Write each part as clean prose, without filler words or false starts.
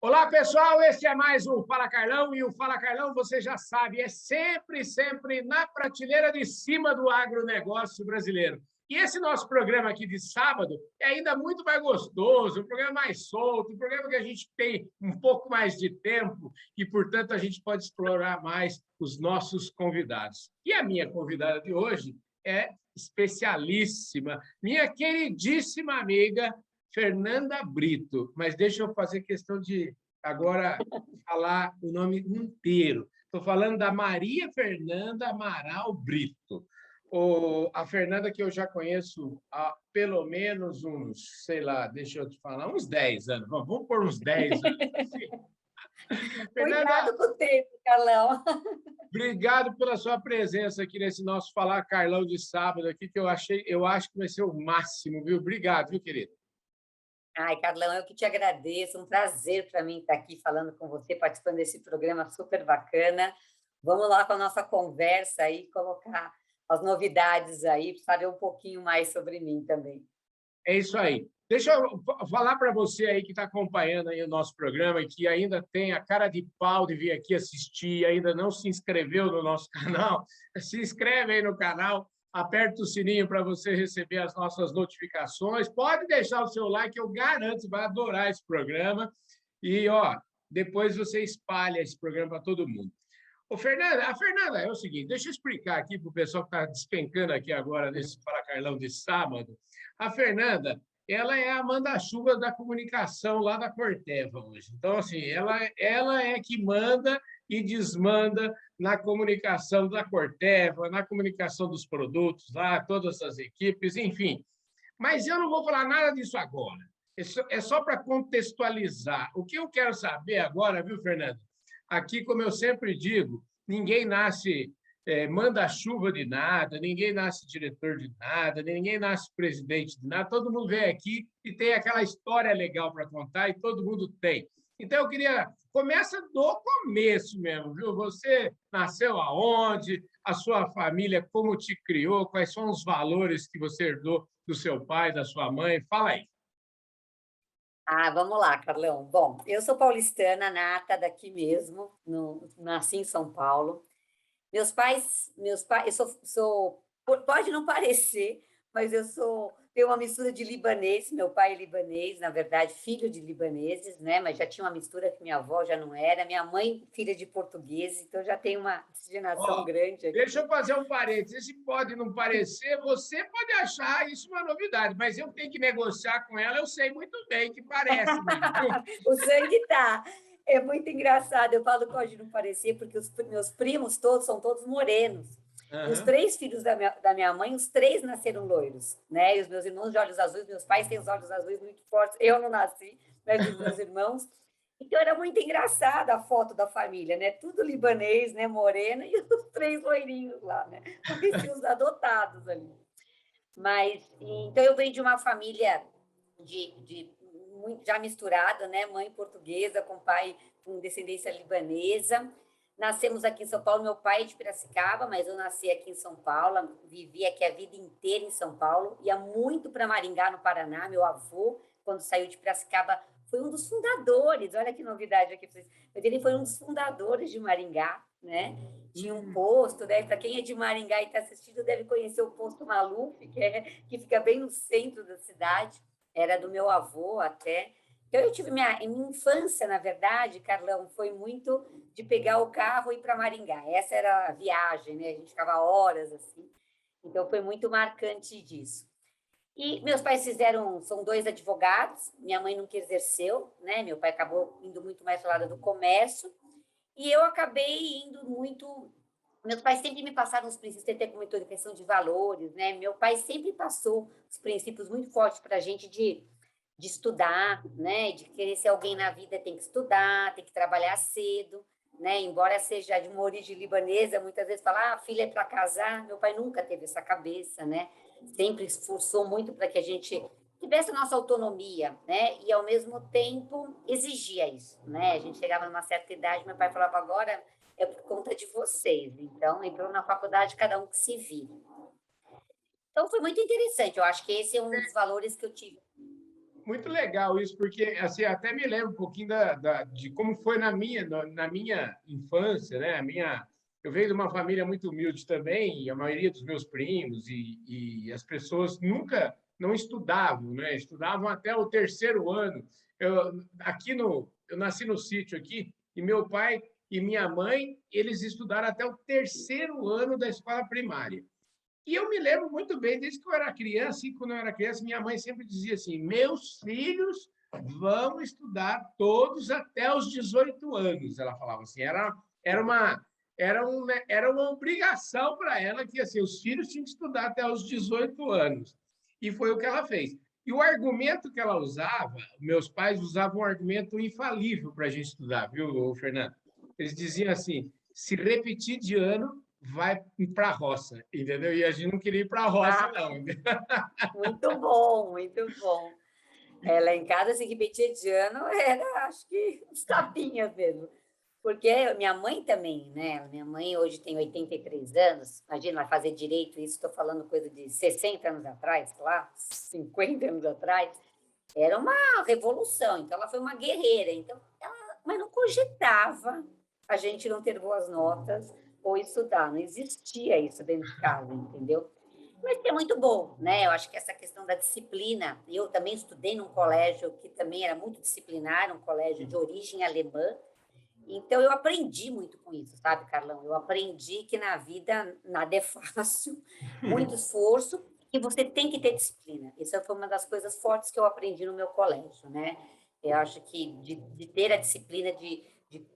Olá, pessoal, esse é mais um Fala Carlão, e o Fala Carlão, você já sabe, é sempre na prateleira de cima do agronegócio brasileiro. E esse nosso programa aqui de sábado é ainda muito mais gostoso, um programa mais solto, um programa que a gente tem um pouco mais de tempo e, portanto, a gente pode explorar mais os nossos convidados. E a minha convidada de hoje é especialíssima, minha queridíssima amiga, Fernanda Brito, mas deixa eu fazer questão de agora falar o nome inteiro. Estou falando da Maria Fernanda Amaral Brito. A Fernanda, que eu já conheço há pelo menos uns, sei lá, deixa eu te falar, uns 10 anos. Vamos por uns 10 anos. Fernanda, cuidado com o tempo, Carlão. Obrigado pela sua presença aqui nesse nosso Falar Carlão de sábado aqui, que eu acho que vai ser o máximo, viu? Obrigado, viu, querido? Ai, Carlão, eu que te agradeço. Um prazer para mim estar aqui falando com você, participando desse programa super bacana. Vamos lá com a nossa conversa aí, colocar as novidades aí, para saber um pouquinho mais sobre mim também. É isso aí. Deixa eu falar para você aí que está acompanhando aí o nosso programa e que ainda tem a cara de pau de vir aqui assistir, ainda não se inscreveu no nosso canal, se inscreve aí no canal, aperta o sininho para você receber as nossas notificações. Pode deixar o seu like, eu garanto, você vai adorar esse programa. E, depois você espalha esse programa para todo mundo. A Fernanda é o seguinte, deixa eu explicar aqui para o pessoal que está despencando aqui agora nesse Fala Carlão de sábado. A Fernanda, ela é a manda-chuva da comunicação lá da Corteva hoje. Então, assim, ela é que manda e desmanda na comunicação da Corteva, na comunicação dos produtos lá, todas as equipes, enfim. Mas eu não vou falar nada disso agora. É só para contextualizar. O que eu quero saber agora, viu, Fernanda? Aqui, como eu sempre digo, ninguém nasce manda-chuva de nada, ninguém nasce diretor de nada, ninguém nasce presidente de nada, todo mundo vem aqui e tem aquela história legal para contar e todo mundo tem. Então, eu queria... Começa do começo mesmo, viu? Você nasceu aonde? A sua família, como te criou? Quais são os valores que você herdou do seu pai, da sua mãe? Fala aí. Vamos lá, Carlão. Bom, eu sou paulistana, nata daqui mesmo, nasci em São Paulo. Eu pode não parecer, mas tenho uma mistura de libanês, meu pai é libanês, na verdade, filho de libaneses, né? Mas já tinha uma mistura que minha avó já não era, minha mãe, filha de portugueses, então já tem uma miscigenação grande aqui. Deixa eu fazer um parênteses. Se pode não parecer, você pode achar isso uma novidade, mas eu tenho que negociar com ela, eu sei muito bem que parece. O sangue tá. É muito engraçado, eu falo que pode não parecer, porque os meus primos todos são todos morenos. Uhum. Os 3 filhos da minha mãe, os 3 nasceram loiros, né? E os meus irmãos de olhos azuis, meus pais têm os olhos azuis muito fortes. Eu não nasci, mas os meus irmãos. Então era muito engraçada a foto da família, né? Tudo libanês, né? Moreno, e os 3 loirinhos lá, né? Pareciam os adotados ali. Mas, então eu venho de uma família já misturada, né? Mãe portuguesa com pai com descendência libanesa. Nascemos aqui em São Paulo. Meu pai é de Piracicaba, mas eu nasci aqui em São Paulo. Vivi aqui a vida inteira em São Paulo. Ia muito para Maringá, no Paraná. Meu avô, quando saiu de Piracicaba, foi um dos fundadores. Olha que novidade aqui. Ele foi um dos fundadores de Maringá, né? Tinha um posto, né? Para quem é de Maringá e está assistindo, deve conhecer o posto Maluf, que fica bem no centro da cidade. Era do meu avô até. Então, eu tive minha infância, na verdade, Carlão, foi muito de pegar o carro e ir para Maringá. Essa era a viagem, né? A gente ficava horas assim. Então, foi muito marcante disso. E meus pais são 2 advogados, minha mãe nunca exerceu, né? Meu pai acabou indo muito mais para o lado do comércio, e eu acabei indo muito... Meus pais sempre me passaram os princípios, até comentou de questão de valores, né? Meu pai sempre passou os princípios muito fortes para a gente de estudar, né? De querer ser alguém na vida tem que estudar, tem que trabalhar cedo, né? Embora seja de uma origem libanesa, muitas vezes fala, filha é para casar. Meu pai nunca teve essa cabeça, né? Sempre esforçou muito para que a gente tivesse a nossa autonomia, né? E ao mesmo tempo exigia isso, né? A gente chegava numa certa idade, meu pai falava, agora é por conta de vocês. Então, entrou na faculdade, cada um que se vire. Então, foi muito interessante. Eu acho que esse é um dos valores que eu tive. Muito legal isso, porque assim, até me lembro um pouquinho de como foi na minha infância, né? Eu venho de uma família muito humilde também, e a maioria dos meus primos e as pessoas nunca não estudavam, né? Estudavam até o terceiro ano. Eu nasci no sítio aqui, e meu pai e minha mãe, eles estudaram até o terceiro ano da escola primária. E eu me lembro muito bem, desde que eu era criança, e quando eu era criança, minha mãe sempre dizia assim: meus filhos vão estudar todos até os 18 anos. Ela falava assim, era uma obrigação para ela que assim, os filhos tinham que estudar até os 18 anos. E foi o que ela fez. E o argumento que ela usava, meus pais usavam um argumento infalível para a gente estudar, viu, Fernando? Eles diziam assim: se repetir de ano, vai para a roça, entendeu? E a gente não queria ir para a roça, Ah, não. muito bom, muito bom. Lá em casa, se repetia de ano, era, acho que, uns tapinhas mesmo. Porque minha mãe também, né? Minha mãe hoje tem 83 anos. Imagina, ela fazer direito, isso estou falando coisa de 60 anos atrás, lá, 50 anos atrás. Era uma revolução. Então, ela foi uma guerreira. Então, mas não cogitava a gente não ter boas notas ou estudar. Não existia isso dentro de casa, entendeu? Mas que é muito bom, né? Eu acho que essa questão da disciplina. Eu também estudei num colégio que também era muito disciplinar, um colégio de origem alemã. Então, eu aprendi muito com isso, sabe, Carlão? Eu aprendi que na vida nada é fácil, muito esforço, e você tem que ter disciplina. Isso foi uma das coisas fortes que eu aprendi no meu colégio, né? Eu acho que de ter a disciplina de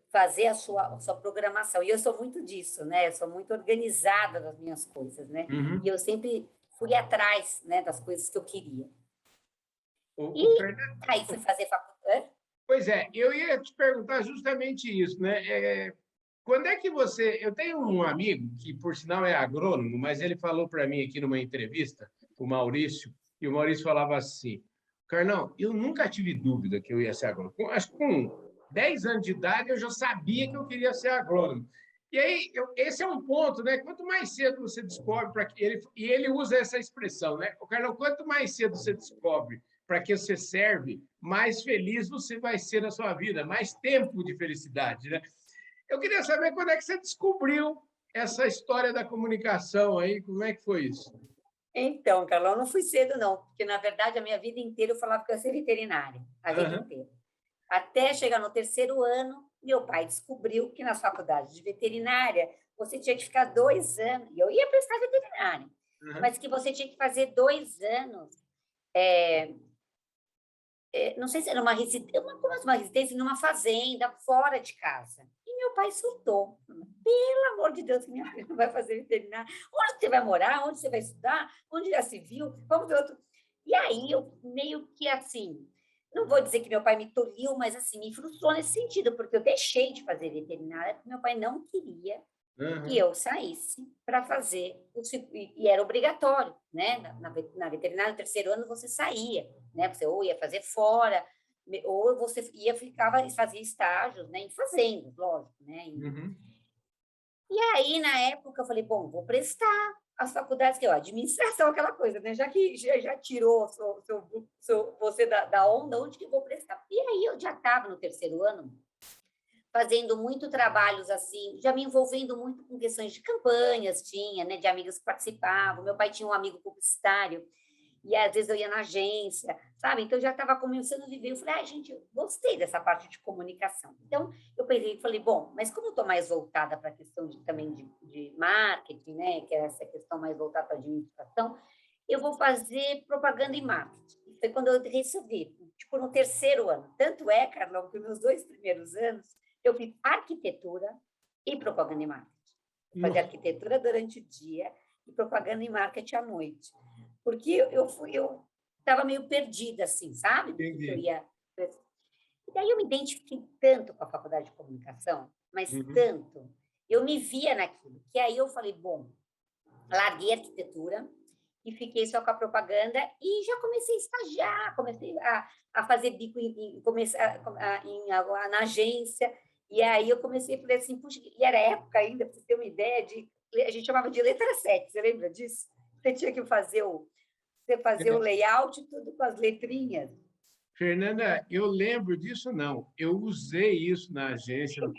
fazer a sua programação. E eu sou muito disso, né? Eu sou muito organizada nas minhas coisas, né? E Uhum. eu sempre fui atrás, né, das coisas que eu queria. E O Fernando, aí fui fazer faculdade. pois é, eu ia te perguntar justamente isso, né? Quando é que você. Eu tenho um amigo que, por sinal, é agrônomo, mas ele falou para mim aqui numa entrevista, o Maurício, e o Maurício falava assim: Carlão, eu nunca tive dúvida que eu ia ser agrônomo. Acho que com 10 anos de idade eu já sabia que eu queria ser agrônomo. E aí, esse é um ponto, né? Quanto mais cedo você descobre para que ele. E ele usa essa expressão, né? O Carlão, quanto mais cedo você descobre para que você serve, mais feliz você vai ser na sua vida, mais tempo de felicidade, né? Eu queria saber quando é que você descobriu essa história da comunicação aí, como é que foi isso? Então, Carol, eu não fui cedo, não, porque, na verdade, a minha vida inteira eu falava que eu ia ser veterinária, a vida Uhum. inteira. Até chegar no terceiro ano, meu pai descobriu que nas faculdades de veterinária você tinha que ficar 2 anos, e eu ia prestar veterinária, Uhum. mas que você tinha que fazer 2 anos, não sei se era uma residência numa fazenda, fora de casa. E meu pai surtou. Pelo amor de Deus, que minha filha não vai fazer veterinária. Onde você vai morar? Onde você vai estudar? Onde já se viu? Vamos ver outro. E aí eu meio que assim, não vou dizer que meu pai me tolhiu, mas assim, me frustrou nesse sentido, porque eu deixei de fazer veterinária, porque meu pai não queria que Uhum. eu saísse para fazer, e era obrigatório, né? Na veterinária, no terceiro ano, você saía, né? Você ou ia fazer fora, ou você ia, ficava e fazia estágios, né? Em fazendas, lógico, né? Uhum. E aí, na época, eu falei, bom, vou prestar as faculdades, que é administração, aquela coisa, né? Já que já tirou você da onda, onde que eu vou prestar? E aí, eu já estava no terceiro ano, fazendo muito trabalhos assim, já me envolvendo muito com questões de campanhas, tinha, né, de amigos que participavam. Meu pai tinha um amigo publicitário e às vezes eu ia na agência, sabe? Então eu já estava começando a viver. Eu falei, gente, eu gostei dessa parte de comunicação. Então eu pensei, falei, bom, mas como eu estou mais voltada para a questão também de marketing, né, que é essa questão mais voltada para a administração, eu vou fazer propaganda e marketing. E foi quando eu resolvi, tipo, no terceiro ano. Tanto é, Carlão, que meus 2 primeiros anos eu fiz arquitetura e propaganda e marketing. Eu fazia Nossa, arquitetura durante o dia e propaganda e marketing à noite. Porque eu estava meio perdida, assim, sabe? Do que eu entendi. ia. E daí eu me identifiquei tanto com a faculdade de comunicação, mas Uhum. tanto. Eu me via naquilo, que aí eu falei, bom, larguei a arquitetura e fiquei só com a propaganda e já comecei a estagiar, comecei a fazer bico na agência. E aí eu comecei a fazer assim, puxa, e era época ainda, para você ter uma ideia, a gente chamava de letra 7, você lembra disso? Você tinha que fazer o layout tudo com as letrinhas. Fernanda, eu lembro disso, não. Eu usei isso na agência no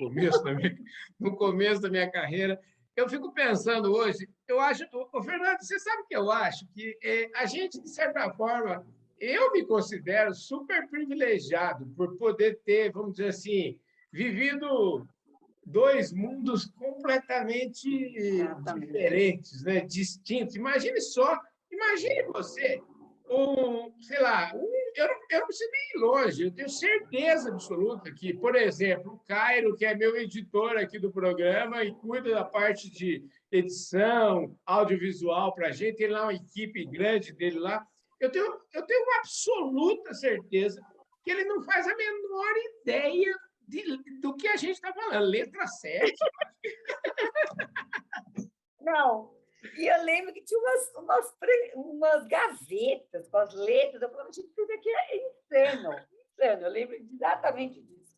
começo da minha carreira. Eu fico pensando hoje, eu acho, Fernando, você sabe o que eu acho? Que a gente, de certa forma, eu me considero super privilegiado por poder ter, vamos dizer assim, vivido dois mundos completamente Exatamente. diferentes, né? Distintos. Imagine você, sei lá, eu não preciso nem ir longe, eu tenho certeza absoluta que, por exemplo, o Cairo, que é meu editor aqui do programa e cuida da parte de edição, audiovisual para a gente, tem lá uma equipe grande dele lá. Eu tenho uma absoluta certeza que ele não faz a menor ideia do que a gente está falando. Letra 7. Não. E eu lembro que tinha umas gavetas com as letras. Eu falava, gente, tudo aqui é insano, insano. Eu lembro exatamente disso.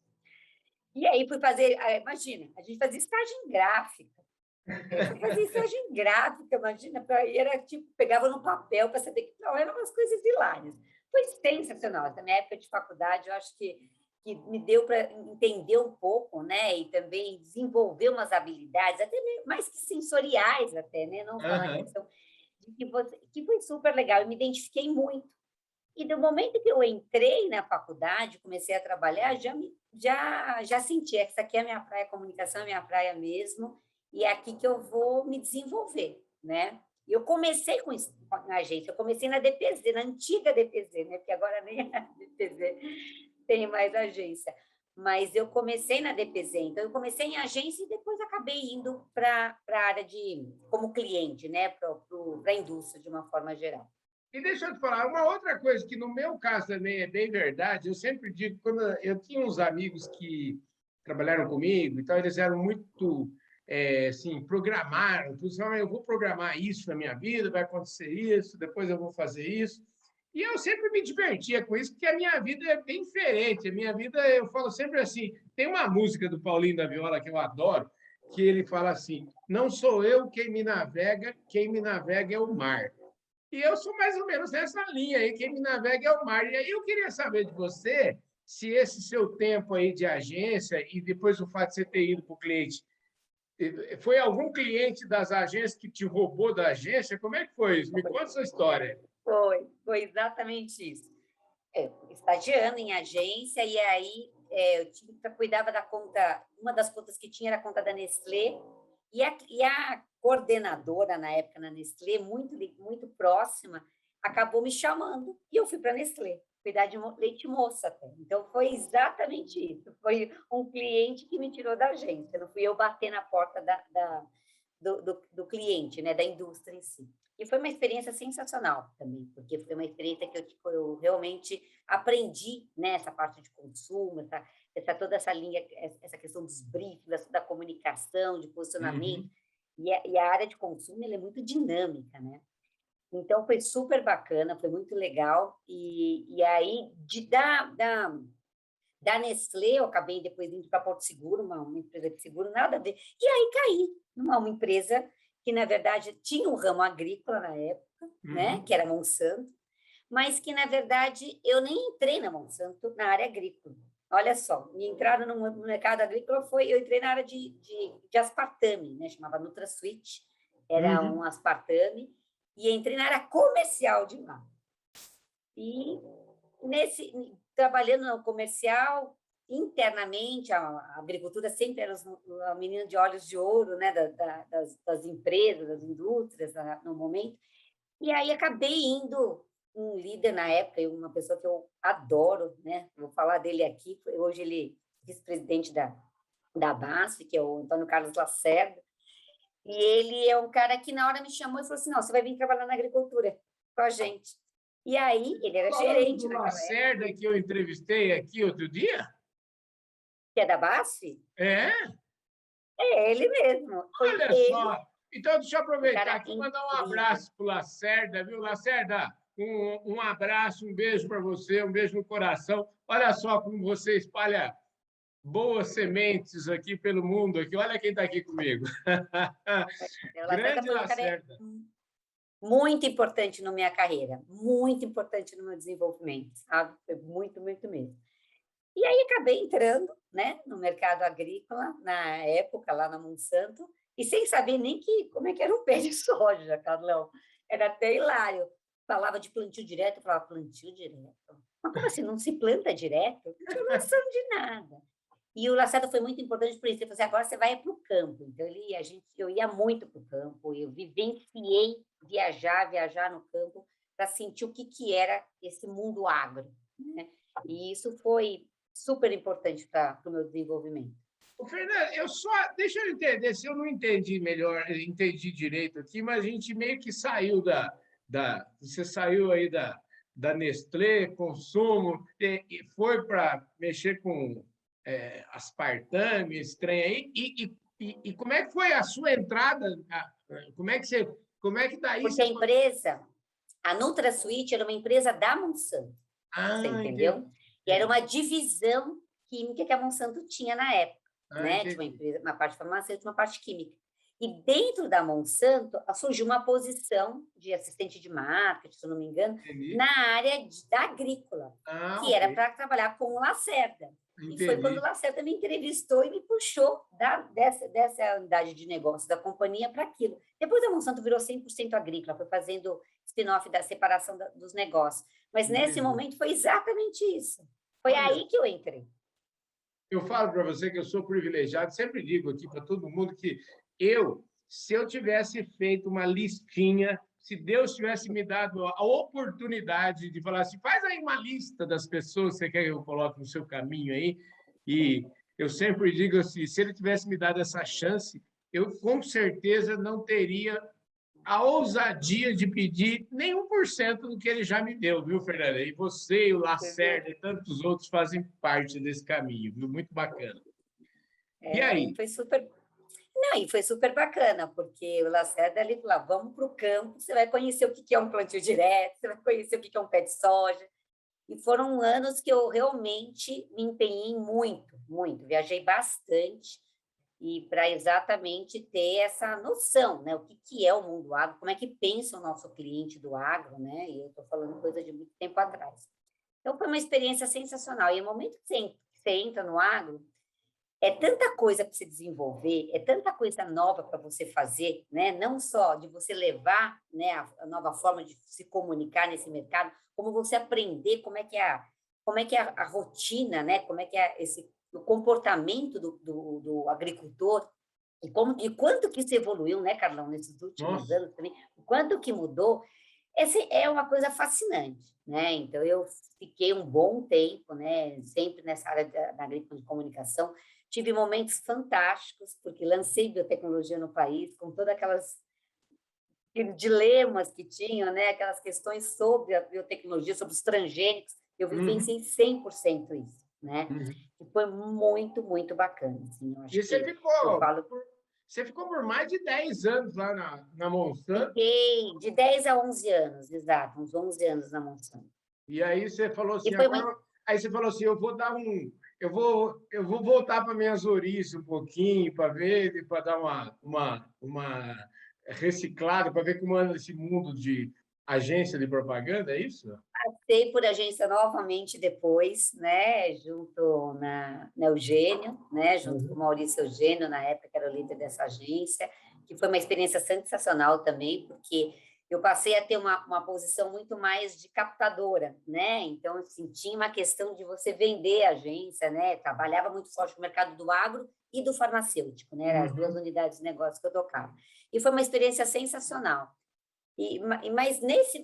E aí fui fazer, imagina, a gente fazia estágio em gráfica. Eu fazia estágio em gráfica, imagina, e era tipo, pegava no papel para saber que não, eram umas coisas hilárias. Foi sensacional. Na minha época de faculdade, eu acho que me deu para entender um pouco, né? E também desenvolver umas habilidades, até mais que sensoriais, até, né? Não só na Uhum. questão de que foi super legal. Eu me identifiquei muito. E do momento que eu entrei na faculdade, comecei a trabalhar, já senti, essa aqui é a minha praia, a comunicação é a minha praia mesmo, e é aqui que eu vou me desenvolver, né? E eu comecei com isso na agência, eu comecei na DPZ, na antiga DPZ, né? Porque agora nem a DPZ tem mais agência. Mas eu comecei na DPZ, então eu comecei em agência e depois acabei indo para a área como cliente, né? Para a indústria de uma forma geral. E deixa eu te falar, uma outra coisa que no meu caso também é bem verdade, eu sempre digo, quando eu tinha uns amigos que trabalharam comigo, então eles eram muito, assim, programaram, falaram, eu vou programar isso na minha vida, vai acontecer isso, depois eu vou fazer isso. E eu sempre me divertia com isso, porque a minha vida é bem diferente. A minha vida, eu falo sempre assim, tem uma música do Paulinho da Viola que eu adoro, que ele fala assim, não sou eu quem me navega é o mar. E eu sou mais ou menos nessa linha aí, quem me navega é o mar. E aí eu queria saber de você se esse seu tempo aí de agência e depois o fato de você ter ido para o cliente, foi algum cliente das agências que te roubou da agência? Como é que foi isso? Me conta essa história. Foi exatamente isso. Estagiando em agência, e aí cuidava da conta, uma das contas que tinha era a conta da Nestlé, e a coordenadora, na época, na Nestlé, muito próxima, acabou me chamando, e eu fui para a Nestlé, cuidar de leite moça até. Então, foi exatamente isso. Foi um cliente que me tirou da agência, não fui eu bater na porta do cliente, né, da indústria em si. E foi uma experiência sensacional também, porque foi uma experiência que eu realmente aprendi, né, essa parte de consumo, toda essa linha, essa questão dos briefings, da comunicação, de posicionamento. Uhum. E a área de consumo ela é muito dinâmica, né? Então, foi super bacana, foi muito legal. E aí, da Nestlé, eu acabei depois indo para Porto Seguro, uma empresa de seguro, nada a ver. E aí caí numa empresa que, na verdade, tinha um ramo agrícola na época, né, Uhum. que era Monsanto, mas que, na verdade, eu nem entrei na Monsanto, na área agrícola. Olha só, minha entrada no mercado agrícola eu entrei na área de aspartame, né, chamava NutraSweet, era um Uhum. aspartame, e entrei na área comercial de lá. E trabalhando no comercial, internamente, a agricultura sempre era a menina de olhos de ouro, né, das empresas, das indústrias, no momento. E aí acabei indo um líder na época, uma pessoa que eu adoro, né? Vou falar dele aqui. Hoje ele é vice-presidente da BASF, que é o Antônio Carlos Lacerda. E ele é um cara que na hora me chamou e falou assim: não, você vai vir trabalhar na agricultura com a gente. E aí, ele era Falando gerente do naquela época, Lacerda que eu entrevistei aqui outro dia? que é da BASF, É? é ele mesmo. Foi Olha ele, só. Então, deixa eu um aproveitar cara aqui e mandar um incrível. abraço para o Lacerda, viu? Lacerda, um abraço, um beijo para você, um beijo no coração. Olha só como você espalha boas sementes aqui pelo mundo. Aqui. Olha quem está aqui comigo. O Lacerda Grande foi um cara Lacerda. muito importante na minha carreira, muito importante no meu desenvolvimento, sabe? Foi muito, muito mesmo. E aí acabei entrando, né, no mercado agrícola, na época, lá na Monsanto, e sem saber nem como é que era o pé de soja, Carlão. Era até hilário. Falava de plantio direto, eu falava, plantio direto? Mas como assim, não se planta direto? Não tinha noção de nada. E o Lacerda foi muito importante por isso. Ele falou assim, agora você vai para o campo. Então, eu ia muito para o campo, eu vivenciei viajar no campo para sentir o que era esse mundo agro, né? E isso foi super importante para o meu desenvolvimento. Ô, Fernanda, deixa eu entender, se eu não entendi melhor, entendi direito aqui, mas a gente meio que saiu você saiu aí da Nestlé, consumo, e foi para mexer com aspartame, esse trem aí, e como é que foi a sua entrada? Como é que daí Porque a você... empresa, a NutraSuite era uma empresa da Monsanto, você Entendi. entendeu? E era uma divisão química que a Monsanto tinha na época, né? Tinha uma Entendi. empresa, uma parte farmacêutica, uma parte química. E dentro da Monsanto surgiu uma posição de assistente de marketing, se eu não me engano, Entendi. na área da agrícola, que Ok. era para trabalhar com o Lacerda. E foi quando o Entendi. Lacerda me entrevistou e me puxou dessa unidade de negócio da companhia para aquilo. Depois a Monsanto virou 100% agrícola, foi fazendo spin-off da separação dos negócios. Mas nesse Entendi. momento foi exatamente isso. Foi Olha, aí que eu entrei. eu falo para você que eu sou privilegiado, sempre digo aqui para todo mundo que se eu tivesse feito uma listinha, se Deus tivesse me dado a oportunidade de falar assim, faz aí uma lista das pessoas que você quer que eu coloque no seu caminho aí, e eu sempre digo assim, se ele tivesse me dado essa chance, eu com certeza não teria a ousadia de pedir nem 1% do que ele já me deu, viu, Fernanda? E você, e o Lacerda e tantos outros fazem parte desse caminho, viu? Muito bacana. E E aí? foi super. Não, e foi super bacana, porque o Lacerda ele falou: vamos para o campo, você vai conhecer o que é um plantio direto, você vai conhecer o que é um pé de soja. E foram anos que eu realmente me empenhei muito, muito. Viajei bastante e para exatamente ter essa noção, né? O que é o mundo agro, como é que pensa o nosso cliente do agro, né? E eu estou falando coisa de muito tempo atrás. Então, foi uma experiência sensacional. E no momento que você entra no agro, é tanta coisa para se desenvolver, é tanta coisa nova para você fazer, né? Não só de você levar, né, a nova forma de se comunicar nesse mercado, como você aprender como é que é a rotina, né? Como é que é o comportamento do agricultor e quanto que isso evoluiu, né, Carlão, nesses últimos Nossa, anos também, o quanto que mudou. Essa é uma coisa fascinante, né? Então, eu fiquei um bom tempo, né, sempre nessa área da agricultura de comunicação. Tive momentos fantásticos, porque lancei biotecnologia no país, com todas aquelas dilemas que tinham, né, aquelas questões sobre a biotecnologia, sobre os transgênicos. Eu uhum, vivenciei 100% isso, né? uhum. E foi muito, muito bacana. Assim, eu E acho que eu falo. você ficou por mais de 10 anos lá na Monsanto, Fiquei de 10 a 11 anos, exato, uns 11 anos na Monsanto. e aí você falou E assim, foi uma. agora, aí você falou assim, eu vou voltar para minhas origens um pouquinho, para ver, para dar uma reciclada, para ver como anda esse mundo de agência de propaganda, é isso? Passei por agência novamente depois, né, junto na Eugênio, né, junto com o Uhum. Maurício Eugênio, na época que era o líder dessa agência, que foi uma experiência sensacional também, porque eu passei a ter uma posição muito mais de captadora, né, então, assim, tinha uma questão de você vender a agência, né, trabalhava muito forte no mercado do agro e do farmacêutico, né, eram as duas Uhum. unidades de negócio que eu tocava. E foi uma experiência sensacional.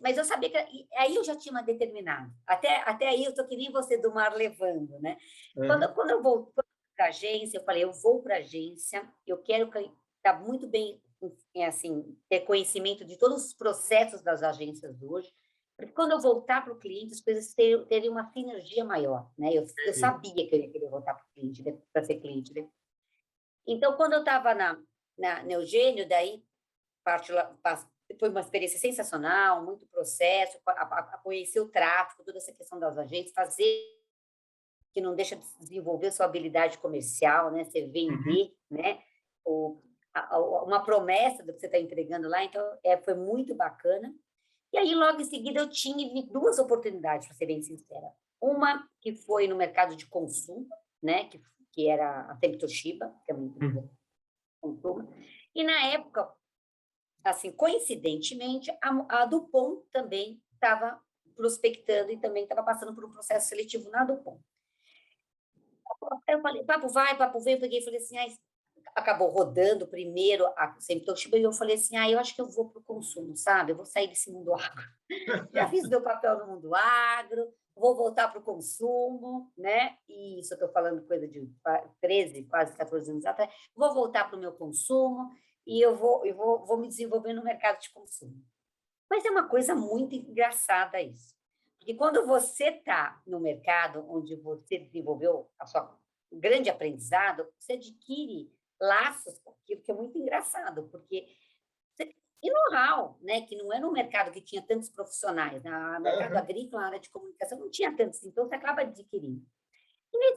Mas eu sabia que aí eu já tinha uma determinada. Até aí eu tô que nem você do mar levando, né? Uhum. Quando eu voltei para a agência, eu falei, eu vou para a agência, eu quero estar muito bem, assim, ter conhecimento de todos os processos das agências hoje, porque quando eu voltar para o cliente, as coisas teriam uma sinergia maior, né? Eu Entendi. sabia que eu ia querer voltar para o cliente, para ser cliente, né? Então, quando eu estava na Eugênio, daí foi uma experiência sensacional, muito processo, a conhecer o tráfego, toda essa questão das agências, fazer que não deixa de desenvolver sua habilidade comercial, né? Você Uhum. vender, né? O, uma promessa do que você está entregando lá, então foi muito bacana. E aí, logo em seguida, eu tive duas oportunidades, para ser bem sincera. Uma que foi no mercado de consumo, né, que era a Tempo Toshiba, que é uma empresa de consumo, e na época, assim, coincidentemente, a Dupont também estava prospectando e também estava passando por um processo seletivo na Dupont. Eu falei, papo vai, papo vem, eu peguei e falei assim, acabou rodando primeiro a Sempre Toshiba, e eu falei assim, eu acho que eu vou para o consumo, sabe? Eu vou sair desse mundo agro. Já fiz meu papel no mundo agro, vou voltar para o consumo, né? E isso eu estou falando coisa de 13, quase 14 anos atrás. Vou voltar para o meu consumo e eu vou me desenvolver no mercado de consumo. Mas é uma coisa muito engraçada isso. Porque quando você está no mercado onde você desenvolveu a sua grande aprendizado, você adquire laços com aquilo que é muito engraçado, porque e know-how, né, que não era um mercado que tinha tantos profissionais, no mercado agrícola, na área de comunicação, não tinha tantos, então você acaba adquirindo.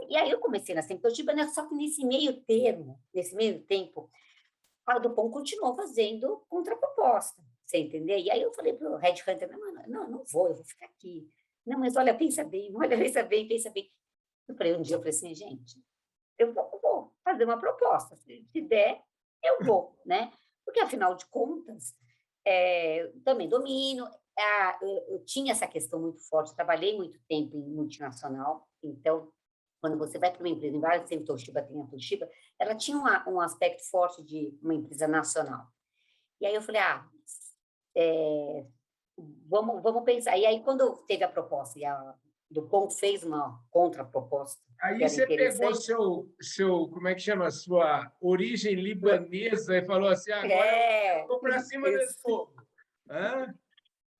E aí eu comecei na Sempre Toshiba, né, só que nesse meio tempo, a Dupont continuou fazendo contraproposta, você entendeu? E aí eu falei para o headhunter, não vou, eu vou ficar aqui. Não, mas olha, pensa bem, pensa bem, pensa bem. Um dia eu falei assim, gente, eu vou fazer uma proposta, se der, eu vou, né? Porque, afinal de contas, também domino, eu tinha essa questão muito forte, trabalhei muito tempo em multinacional, então, quando você vai para uma empresa, em várias, sempre Toshiba tem a Toshiba, ela tinha um aspecto forte de uma empresa nacional. E aí eu falei, vamos pensar. E aí, quando teve a proposta, e a Dupont fez uma contraproposta, Aí você pegou como é que chama? Sua origem libanesa e falou assim, agora eu vou para cima desse povo.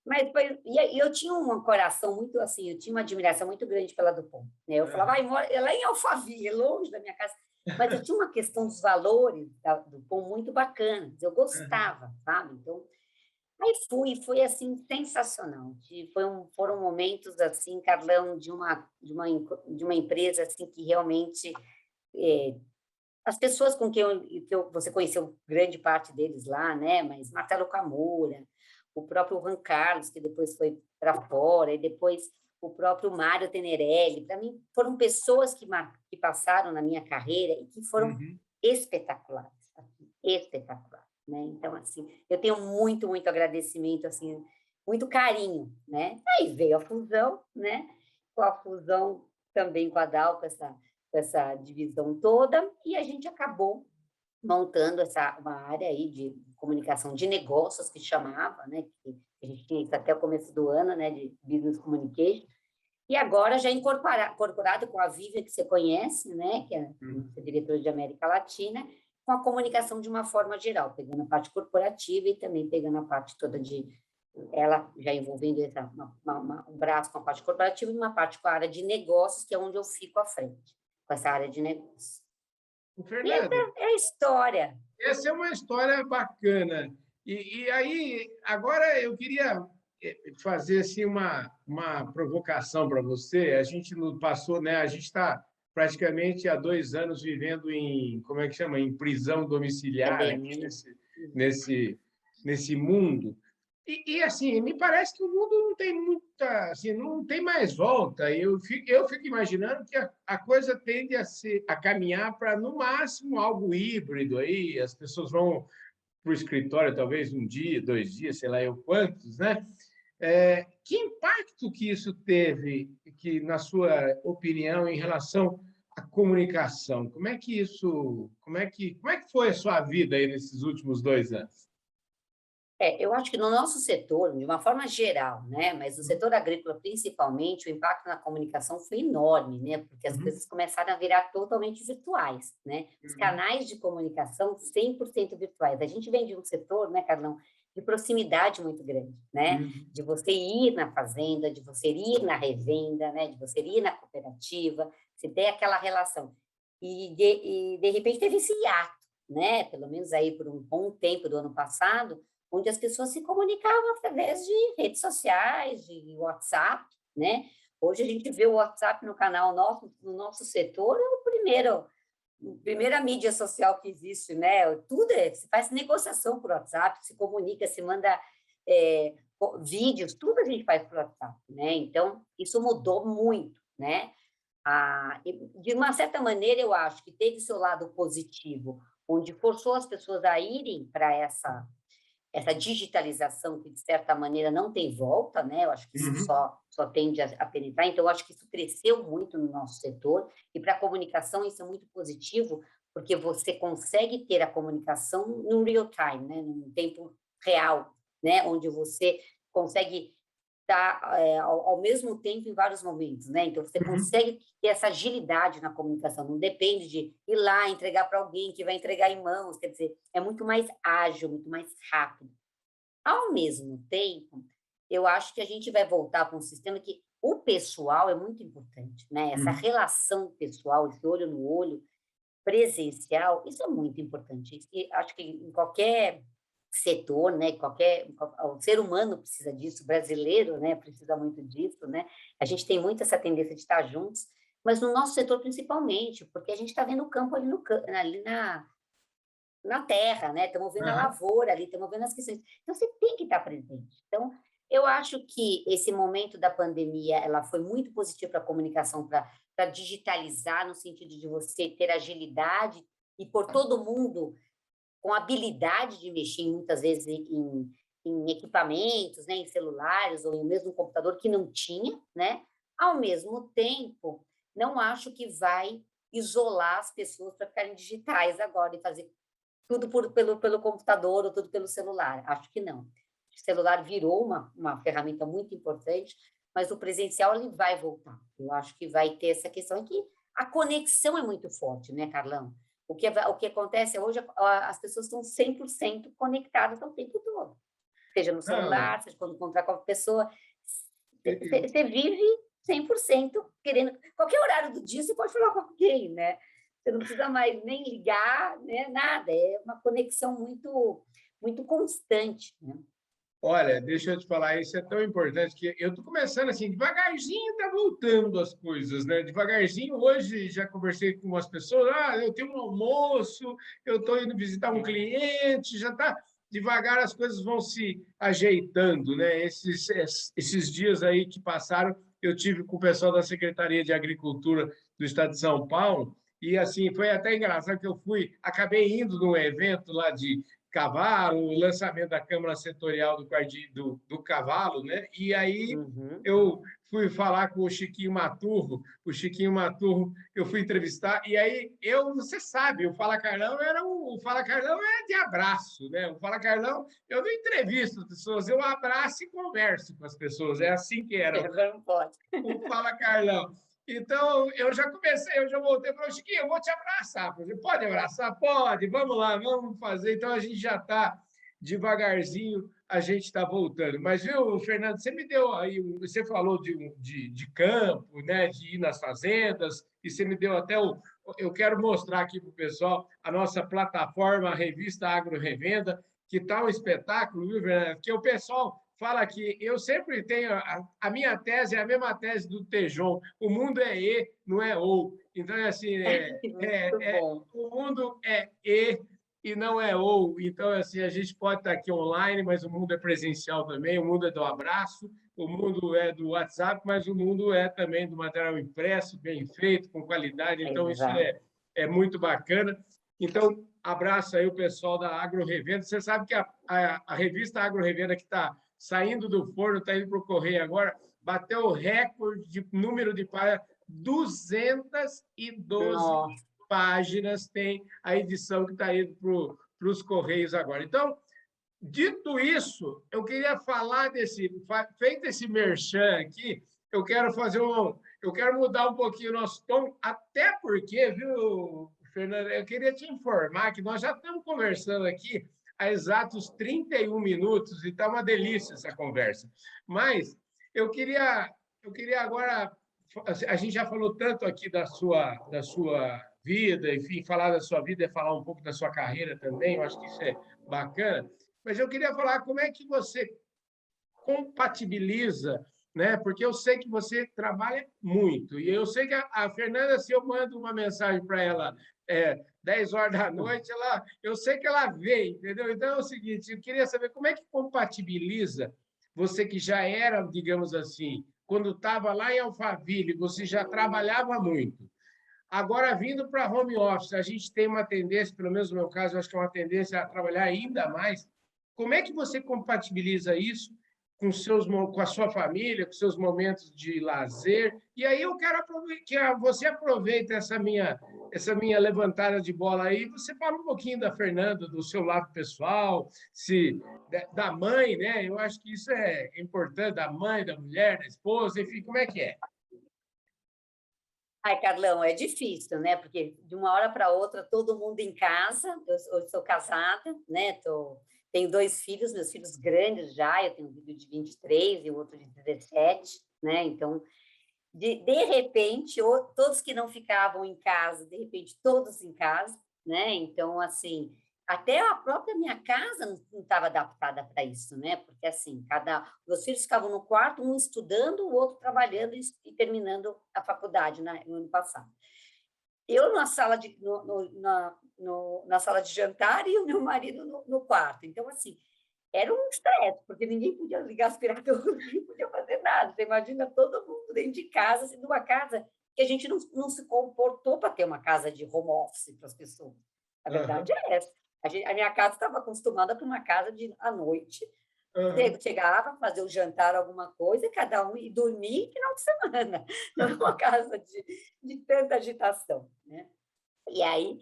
Mas e eu tinha um coração muito assim, eu tinha uma admiração muito grande pela Dupont, né? Eu falava, ela é em Alphaville, é longe da minha casa, mas eu tinha uma questão dos valores da Dupont muito bacana, eu gostava, sabe? Então, aí foi assim sensacional. Foram momentos assim, Carlão, de uma empresa assim que realmente as pessoas com quem você conheceu grande parte deles lá, né? Mas Marcelo Camura, o próprio Juan Carlos, que depois foi para fora, e depois o próprio Mário Tenerelli. Para mim, foram pessoas que passaram na minha carreira e que foram espetaculares, assim, espetaculares, né? Então, assim, eu tenho muito, muito agradecimento, assim, muito carinho, né? Aí veio a fusão, né? Com a fusão também com a Dalco, essa divisão toda, e a gente acabou montando uma área aí de comunicação de negócios, que chamava, né? Que a gente tinha isso até o começo do ano, né? De Business Communication. E agora já incorporado com a Vivian, que você conhece, né? Que é a diretora de América Latina, com a comunicação de uma forma geral, pegando a parte corporativa e também pegando a parte toda ela já envolvendo um braço com a parte corporativa e uma parte com a área de negócios, que é onde eu fico à frente, com essa área de negócios. Fernanda, essa é a história. Essa é uma história bacana. E aí, agora eu queria fazer assim, uma provocação para você. A gente passou, né? A gente está praticamente há 2 anos vivendo como é que chama? Em prisão domiciliar aqui nesse mundo. Assim, me parece que o mundo não tem muita, assim, não tem mais volta. Eu fico imaginando que a coisa tende a caminhar para, no máximo, algo híbrido aí. As pessoas vão para o escritório talvez 1 dia, 2 dias, sei lá eu quantos, né? Que impacto que isso teve, na sua opinião, em relação à comunicação? Como é que foi a sua vida aí nesses últimos 2 anos? Eu acho que no nosso setor, de uma forma geral, né, mas no setor agrícola principalmente, o impacto na comunicação foi enorme, né, porque as coisas começaram a virar totalmente virtuais, né, os canais de comunicação 100% virtuais. A gente vem de um setor, né, Carlão, de proximidade muito grande, né, de você ir na fazenda, de você ir na revenda, né, de você ir na cooperativa, você ter aquela relação. E de repente teve esse hiato, né, pelo menos aí por um bom tempo do ano passado, onde as pessoas se comunicavam através de redes sociais, de WhatsApp, né? Hoje a gente vê o WhatsApp no canal no nosso setor, é primeira mídia social que existe, né? Tudo se faz negociação por WhatsApp, se comunica, se manda vídeos, tudo a gente faz por WhatsApp, né? Então, isso mudou muito, né? De uma certa maneira, eu acho que teve seu lado positivo, onde forçou as pessoas a irem para essa digitalização que, de certa maneira, não tem volta, né? Eu acho que isso Uhum. só tende a penetrar. Então, eu acho que isso cresceu muito no nosso setor, e para a comunicação isso é muito positivo, porque você consegue ter a comunicação no real time, né? No tempo real, né? Onde você consegue estar ao mesmo tempo em vários momentos, né? Então, você Uhum. consegue ter essa agilidade na comunicação, não depende de ir lá entregar para alguém que vai entregar em mãos, quer dizer, é muito mais ágil, muito mais rápido. Ao mesmo tempo, eu acho que a gente vai voltar para um sistema que o pessoal é muito importante, né? Essa Uhum. relação pessoal, esse olho no olho, presencial, isso é muito importante. E acho que em qualquer setor, né, o ser humano precisa disso, o brasileiro, né, precisa muito disso, né? A gente tem muito essa tendência de estar juntos, mas no nosso setor principalmente, porque a gente está vendo o campo ali na terra, né? Estamos vendo a Aham. lavoura ali, estamos vendo as questões. Então, você tem que estar presente. Então, eu acho que esse momento da pandemia, ela foi muito positiva para a comunicação, para digitalizar, no sentido de você ter agilidade e por todo mundo com habilidade de mexer, muitas vezes, em equipamentos, né? Em celulares ou em mesmo computador, que não tinha, né? Ao mesmo tempo, não acho que vai isolar as pessoas para ficarem digitais agora e fazer tudo pelo computador ou tudo pelo celular. Acho que não. O celular virou uma ferramenta muito importante, mas o presencial ele vai voltar. Eu acho que vai ter essa questão é que a conexão é muito forte, né, Carlão? O que acontece é hoje, as pessoas estão 100% conectadas o tempo todo. Seja no Não, celular, seja quando encontrar com a pessoa. e- Você vive 100% querendo. Qualquer horário do dia você pode falar com alguém, né? Você não precisa mais nem ligar, né? Nada. É uma conexão muito, muito constante, né? Olha, deixa eu te falar, isso é tão importante que eu estou começando assim, devagarzinho está voltando as coisas, né? Devagarzinho, hoje já conversei com umas pessoas, eu tenho um almoço, eu estou indo visitar um É, cliente, já está devagar as coisas vão se ajeitando, né? Esses dias aí que passaram, eu tive com o pessoal da Secretaria de Agricultura do Estado de São Paulo, e assim, foi até engraçado que acabei indo num evento lá de cavalo, o lançamento da Câmara Setorial do Cavalo, né? E aí uhum. eu fui falar com o Chiquinho Maturro eu fui entrevistar, e aí você sabe, o Fala Carlão é de abraço, né? O Fala Carlão, eu não entrevisto as pessoas, eu abraço e converso com as pessoas, é assim que era Agora não pode. o Fala Carlão. Então, eu já voltei para o Chiquinho, eu vou te abraçar. Você pode abraçar? Pode, vamos lá, vamos fazer. Então, a gente já está devagarzinho, a gente está voltando. Mas, viu, Fernando, você me deu aí, você falou de campo, né, de ir nas fazendas, e você me deu até o. Eu quero mostrar aqui para o pessoal a nossa plataforma, a revista Agro Revenda, que está um espetáculo, viu, Fernando? Porque o pessoal fala que eu sempre tenho a minha tese é a mesma tese do Tejon. O mundo é e, não é ou. Então é assim, Muito bom. o mundo é e não é ou. Então assim, a gente pode estar aqui online, mas o mundo é presencial também. O mundo é do abraço, o mundo é do WhatsApp, mas o mundo é também do material impresso, bem feito, com qualidade. Então isso Exato. é muito bacana. Então abraço aí o pessoal da Agro Revenda. Você sabe que a revista Agro Revenda que está saindo do forno, está indo para o correio agora, bateu o recorde de número de páginas, 212 Nossa, páginas tem a edição que está indo para os correios agora. Então, dito isso, eu queria falar feito esse merchan aqui, eu quero mudar um pouquinho o nosso tom, até porque, viu, Fernando, eu queria te informar que nós já estamos conversando aqui há exatos 31 minutos e está uma delícia essa conversa. Mas eu queria agora, a gente já falou tanto aqui da sua vida, enfim, falar da sua vida é falar um pouco da sua carreira também, eu acho que isso é bacana. Mas eu queria falar como é que você compatibiliza, né? Porque eu sei que você trabalha muito e eu sei que a Fernanda, se eu mando uma mensagem para ela 10 horas da noite, eu sei que ela vem, entendeu? Então é o seguinte, eu queria saber como é que compatibiliza você que já era, digamos assim, quando estava lá em Alphaville, você já trabalhava muito. Agora, vindo para home office, a gente tem uma tendência, pelo menos no meu caso, eu acho que é uma tendência a trabalhar ainda mais. Como é que você compatibiliza isso com a sua família, com seus momentos de lazer? E aí eu quero que você aproveite essa minha levantada de bola aí, você fala um pouquinho da Fernanda, do seu lado pessoal, da mãe, né? Eu acho que isso é importante, da mãe, da mulher, da esposa, enfim, como é que é? Ai, Carlão, é difícil, né? Porque de uma hora para outra, todo mundo em casa. Eu sou casada, né? Tenho 2 filhos, meus filhos grandes já. Eu tenho um filho de 23 e o outro de 17, né? Então, de repente, todos que não ficavam em casa, de repente, todos em casa, né? Então, assim, até a própria minha casa não estava adaptada para isso, né? Porque, assim, meus filhos ficavam no quarto, um estudando, o outro trabalhando e terminando a faculdade, né, no ano passado. Eu na sala na sala de jantar e o meu marido no quarto. Então, assim, era um estresse, porque ninguém podia ligar aspirador, ninguém podia fazer nada. Você imagina todo mundo dentro de casa, assim, numa casa que a gente não se comportou para ter uma casa de home office para as pessoas. A verdade Aham, é essa. A minha casa estava acostumada para uma casa à noite. aham. Chegava, fazer o jantar, alguma coisa, cada um e dormir final de semana. Não é uma casa de tanta agitação, né? E aí,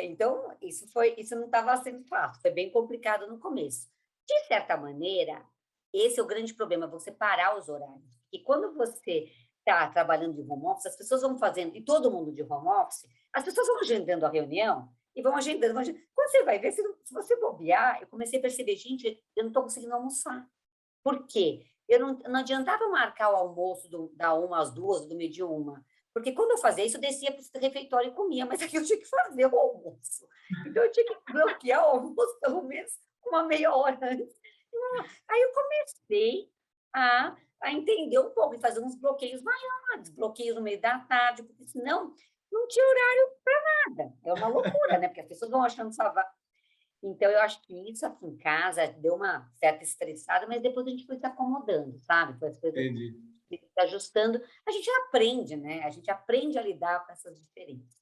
então, isso não estava sendo fácil, foi bem complicado no começo. De certa maneira, esse é o grande problema, você parar os horários. E quando você está trabalhando de home office, as pessoas vão fazendo, e todo mundo de home office, as pessoas vão agendando a reunião e vão agendando, vão agendando. Quando você vai ver, se você bobear, eu comecei a perceber, gente, eu não estou conseguindo almoçar. Por quê? Eu não adiantava marcar o almoço da 1 às 2, do meio de 1, porque quando eu fazia isso, eu descia para o refeitório e comia, mas aqui eu tinha que fazer o almoço. Então, eu tinha que bloquear o almoço pelo menos uma meia hora antes. Aí eu comecei a entender um pouco e fazer uns bloqueios maiores, bloqueios no meio da tarde, porque senão não tinha horário para nada. É uma loucura, né? Porque as pessoas vão achando salvar. Então, eu acho que isso aqui em casa deu uma certa estressada, mas depois a gente foi se acomodando, sabe? Foi as coisas Entendi. se ajustando. A gente aprende, né? A gente aprende a lidar com essas diferenças.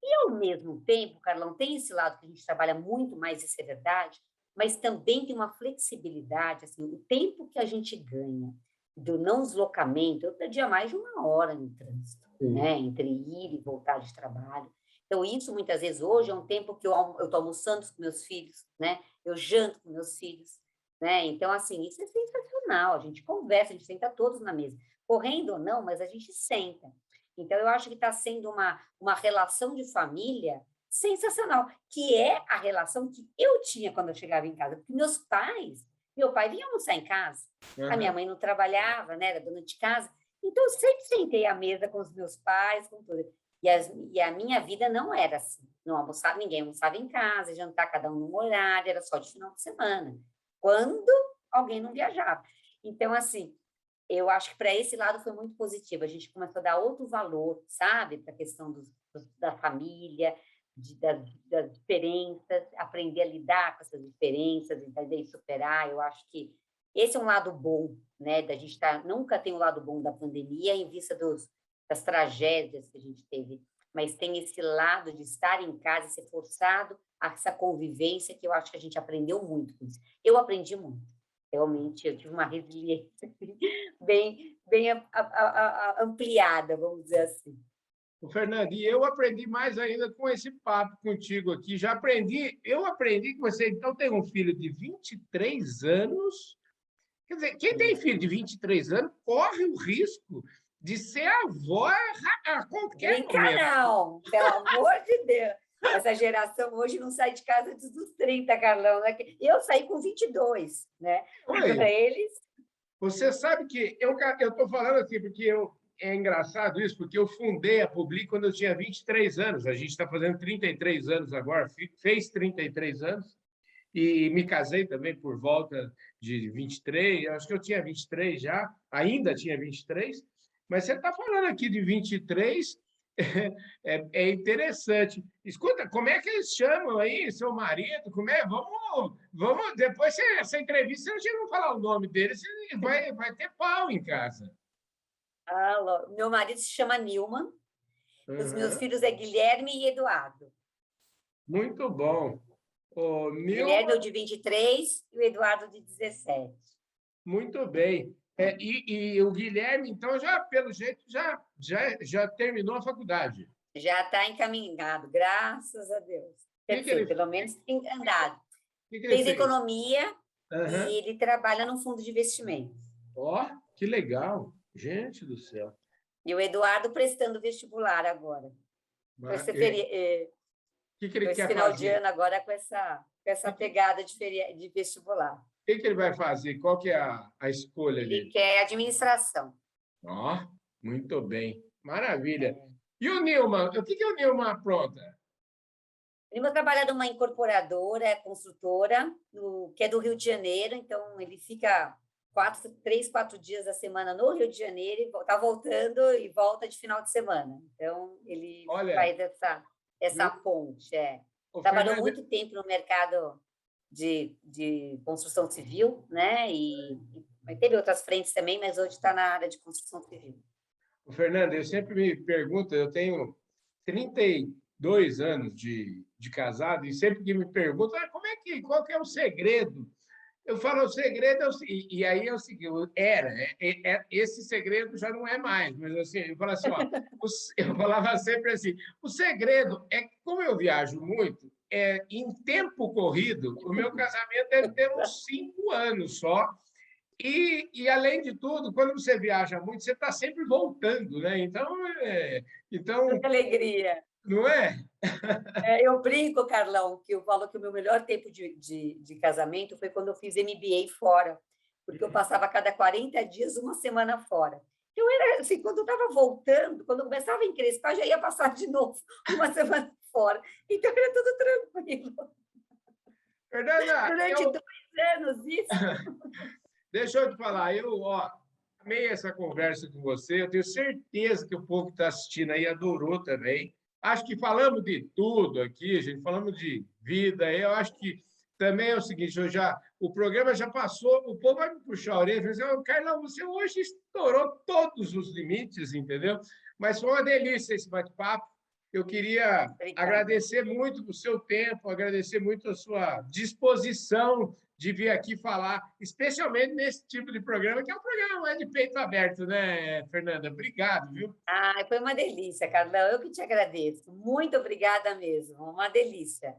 E, ao mesmo tempo, Carlão, tem esse lado que a gente trabalha muito mais, isso é verdade, mas também tem uma flexibilidade, assim, o tempo que a gente ganha do não deslocamento, eu perdia mais de 1 hora no trânsito, Sim. né? Entre ir e voltar de trabalho. Então, isso, muitas vezes, hoje é um tempo que eu estou almoçando com meus filhos, né? Eu janto com meus filhos, né? Então, assim, isso é sensacional. A gente conversa, a gente senta todos na mesa. Correndo ou não, mas a gente senta. Então, eu acho que está sendo uma relação de família sensacional, que é a relação que eu tinha quando eu chegava em casa. Porque meu pai vinha almoçar em casa, a minha Aham. mãe não trabalhava, né, era dona de casa, então eu sempre sentei à mesa com os meus pais, com tudo. E a minha vida não era assim, não almoçava, ninguém almoçava em casa, jantar cada um num horário, era só de final de semana, quando alguém não viajava. Então, assim, eu acho que para esse lado foi muito positivo. A gente começou a dar outro valor, sabe, para a questão da família, das diferenças, aprender a lidar com essas diferenças, entender e superar. Eu acho que esse é um lado bom, né, da gente nunca tem o lado bom da pandemia em vista das tragédias que a gente teve, mas tem esse lado de estar em casa e ser forçado a essa convivência que eu acho que a gente aprendeu muito com isso. Eu aprendi muito. Realmente, eu tive uma resiliência bem ampliada, vamos dizer assim. O Fernando, e eu aprendi mais ainda com esse papo contigo aqui. Eu aprendi que você então tem um filho de 23 anos. Quer dizer, quem tem filho de 23 anos corre o risco de ser avó a qualquer Brincar momento. não, pelo amor de Deus. Essa geração hoje não sai de casa antes dos 30, Carlão. Né? Eu saí com 22, né? Agora Oi, eles... você sabe que eu estou falando assim, porque é engraçado isso, porque eu fundei a Publi quando eu tinha 23 anos. A gente está fazendo 33 anos agora, fez 33 anos, e me casei também por volta de 23. Acho que eu tinha 23 já, ainda tinha 23. Mas você está falando aqui de 23. É interessante. Escuta, como é que eles chamam aí, seu marido? Como é? Vamos depois essa entrevista, a gente não falar o nome deles, vai ter pau em casa. Meu marido se chama Nilman, os meus Uhum. filhos é Guilherme e Eduardo. Muito bom. O Guilherme, o Nilma, de 23, e o Eduardo, de 17. muito bem. E o Guilherme, então, já, pelo jeito, já terminou a faculdade. O Já está encaminhado, graças a Deus. Quer que que dizer, ele, pelo menos tem andado. que ele Fez fez? economia Aham. e ele trabalha num fundo de investimento. Ó, que legal. Gente do céu. E o Eduardo prestando vestibular agora. Com O que ele esse quer final de fazer? ano agora com essa pegada de vestibular. O que ele vai fazer? Qual que é a escolha Ele dele? quer administração. Ó, muito bem. Maravilha. É. E o Nilman? O que o Nilman apronta? Ele trabalha numa incorporadora, é construtora, que é do Rio de Janeiro, então ele fica 4 dias da semana no Rio de Janeiro, está voltando e volta de final de semana. Então, ele Olha, faz essa ponte. o Trabalhou Fernando, muito tempo no mercado de construção civil, né? Mas teve outras frentes também, mas hoje está na área de construção civil. Eu sempre me pergunto, eu tenho 32 anos de casado, e sempre que me perguntam, qual que é o segredo? Eu falo, o segredo é e aí é o seguinte, esse segredo já não é mais, mas assim, eu falo assim, ó, eu falava sempre assim, o segredo é que, como eu viajo muito, em tempo corrido, o meu casamento deve ter uns 5 anos só, além de tudo, quando você viaja muito, você está sempre voltando, né? Então, Que alegria! não é? Eu brinco, Carlão, que eu falo que o meu melhor tempo de casamento foi quando eu fiz MBA fora, porque eu passava a cada 40 dias uma semana fora. Eu era assim, quando eu estava voltando, quando eu começava a encrespar, já ia passar de novo uma semana fora. Então era tudo tranquilo. Fernanda, Durante 2 anos, isso. deixa eu te falar, amei essa conversa com você. Eu tenho certeza que o povo que está assistindo aí adorou também. Acho que falamos de tudo aqui, gente, falamos de vida. Eu acho que também é o seguinte, o programa já passou, o povo vai me puxar a orelha e dizer, Carlão, você hoje estourou todos os limites, entendeu? Mas foi uma delícia esse bate-papo. Eu queria agradecer muito o seu tempo, agradecer muito a sua disposição de vir aqui falar, especialmente nesse tipo de programa, que é um programa mais de peito aberto, né, Fernanda? Obrigado, viu? Foi uma delícia, Carlão. Eu que te agradeço. Muito obrigada mesmo. Uma delícia.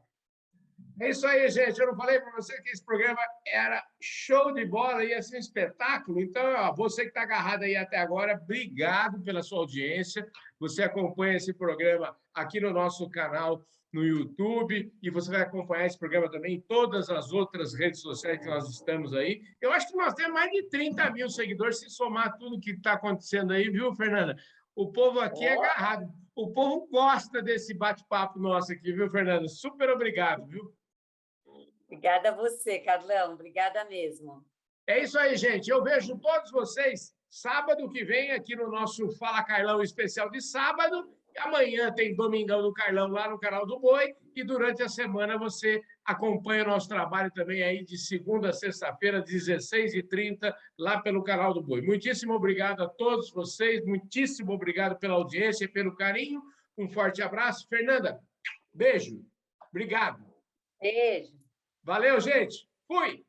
É isso aí, gente. Eu não falei para você que esse programa era show de bola, ia ser um espetáculo. Então, você que está agarrado aí até agora, obrigado pela sua audiência. Você acompanha esse programa aqui no nosso canal no YouTube e você vai acompanhar esse programa também em todas as outras redes sociais que nós estamos aí. Eu acho que nós temos mais de 30 mil seguidores, se somar tudo que está acontecendo aí, viu, Fernanda? O povo aqui é agarrado. O povo gosta desse bate-papo nosso aqui, viu, Fernanda? Super obrigado, viu? Obrigada a você, Carlão. Obrigada mesmo. É isso aí, gente. Eu vejo todos vocês sábado que vem aqui no nosso Fala Carlão especial de sábado. E amanhã tem Domingão do Carlão lá no canal do Boi. E durante a semana você acompanha o nosso trabalho também aí de segunda a sexta-feira, 16h30, lá pelo canal do Boi. Muitíssimo obrigado a todos vocês. Muitíssimo obrigado pela audiência e pelo carinho. Um forte abraço. Fernanda, beijo. Obrigado. Beijo. Valeu, gente. Fui.